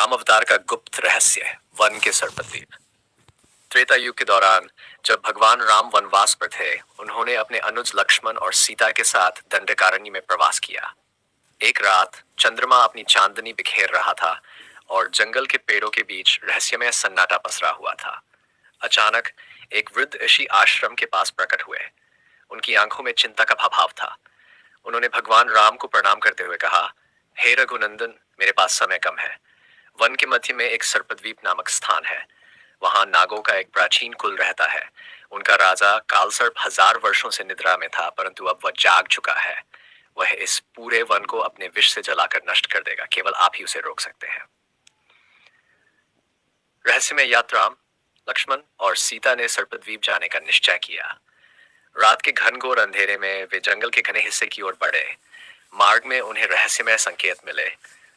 राम अवतार का गुप्त रहस्य, वन के सर्पद्वीप। त्रेता युग के दौरान जब भगवान राम वनवास पर थे, उन्होंने अपने अनुज लक्ष्मण और सीता के साथ दंडकारण्य में प्रवास किया। एक रात चंद्रमा अपनी चांदनी बिखेर रहा था और जंगल के पेड़ों के बीच रहस्यमय सन्नाटा पसरा हुआ था। अचानक एक वृद्ध ऋषि आश्रम के पास प्रकट हुए। उनकी आंखों में चिंता का भाव था। उन्होंने भगवान राम को प्रणाम करते हुए कहा, हे रघुनंदन, मेरे पास समय कम है। वन के मध्य में एक सर्पद्वीप नामक स्थान है। वहां नागों का एक प्राचीन कुल रहता है। उनका राजा कालसर्प 1000 वर्षों से निद्रा में था, परंतु अब वह जाग चुका है। वह इस पूरे वन को अपने विष से जलाकर नष्ट कर देगा। केवल आप ही उसे रोक सकते हैं। रहस्यमय यात्रा। लक्ष्मण और सीता ने सर्पद्वीप जाने का निश्चय किया। रात के घनघोर अंधेरे में वे जंगल के घने हिस्से की ओर बढ़े। मार्ग में उन्हें रहस्यमय संकेत मिले।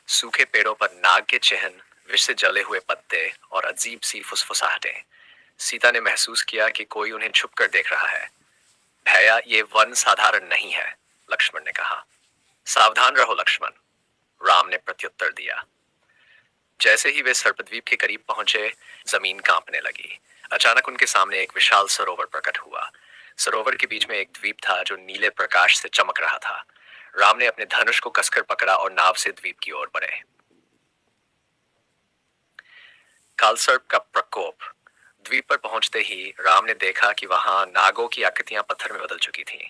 सूखे पेड़ों पर नाग के चिन्ह, विष से जले हुए पत्ते और अजीब सी फुसफुसाहटें। सीता ने महसूस किया कि कोई उन्हें छुपकर देख रहा है। भैया, ये वन साधारण नहीं है, लक्ष्मण ने कहा। सावधान रहो लक्ष्मण, राम ने प्रत्युत्तर दिया। जैसे ही वे सर्पद्वीप के करीब पहुंचे, जमीन कांपने लगी। अचानक उनके सामने एक विशाल सरोवर प्रकट हुआ। सरोवर के बीच में एक द्वीप था जो नीले प्रकाश से चमक रहा था। राम ने अपने धनुष को कसकर पकड़ा और नाव से द्वीप की ओर बढ़े। कालसर्प का प्रकोप। द्वीप पर पहुंचते ही राम ने देखा कि वहां नागों की आकृतियां पत्थर में बदल चुकी थीं।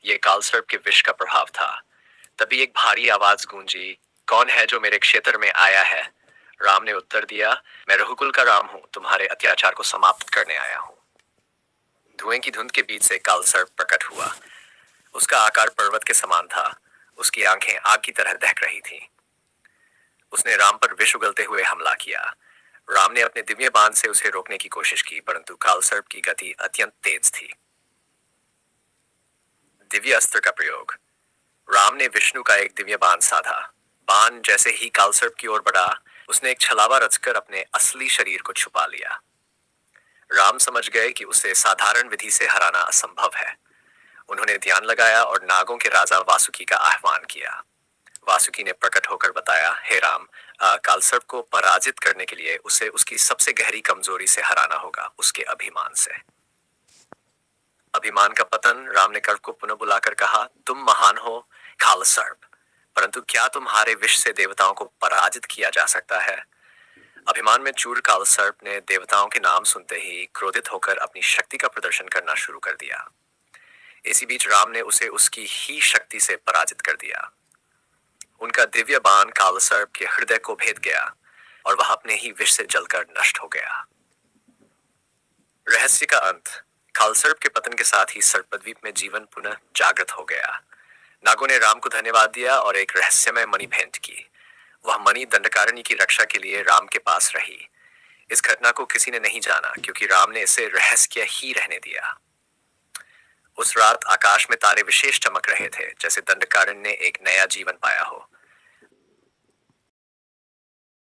यह कालसर्प के विष का प्रभाव था। तभी एक भारी आवाज गूंजी, कौन है जो मेरे क्षेत्र में आया है? राम ने उत्तर दिया, मैं रघुकुल का राम हूं, तुम्हारे अत्याचार को समाप्त करने आया हूं। धुएं की धुंध के बीच से कालसर्प प्रकट हुआ। उसका आकार पर्वत के समान था। उसकी आंखें आग की तरह दहक रही थीं। उसने राम पर विष उगलते हुए हमला किया। राम ने अपने दिव्य बाण से उसे रोकने की कोशिश की, परंतु कालसर्प की गति अत्यंत तेज थी। दिव्य अस्त्र का प्रयोग। राम ने विष्णु का एक दिव्य बाण साधा। बाण जैसे ही कालसर्प की ओर बढ़ा, उसने एक छलावा रचकर अपने असली शरीर को छुपा लिया। राम समझ गए कि उसे साधारण विधि से हराना असंभव है। उन्होंने ध्यान लगाया और नागों के राजा वासुकी का आह्वान किया। वासुकी ने प्रकट होकर बताया, हे राम, कालसर्प को पराजित करने के लिए उसे उसकी सबसे गहरी कमजोरी से हराना होगा, उसके अभिमान से। अभिमान का पतन। राम ने कर्व को पुनः बुलाकर कहा, तुम महान हो कालसर्प, परंतु क्या तुम्हारे विष से देवताओं को पराजित किया जा सकता है? अभिमान में चूर कालसर्प ने देवताओं के नाम सुनते ही क्रोधित होकर अपनी शक्ति का प्रदर्शन करना शुरू कर दिया। इसी बीच राम ने उसे उसकी ही शक्ति से पराजित कर दिया। उनका दिव्य बाण कालसर्प के हृदय को भेद गया और वह अपने ही विष से जलकर नष्ट हो गया। रहस्य का अंत। कालसर्प के पतन के साथ ही सर्पद्वीप में जीवन पुनः जागृत हो गया। नागों ने राम को धन्यवाद दिया और एक रहस्यमय मणि भेंट की। वह मणि दंडकारण्य की रक्षा के लिए राम के पास रही। इस घटना को किसी ने नहीं जाना, क्योंकि राम ने इसे रहस्य ही रहने दिया। उस रात आकाश में तारे विशेष चमक रहे थे, जैसे दंडकारण्य ने एक नया जीवन पाया हो।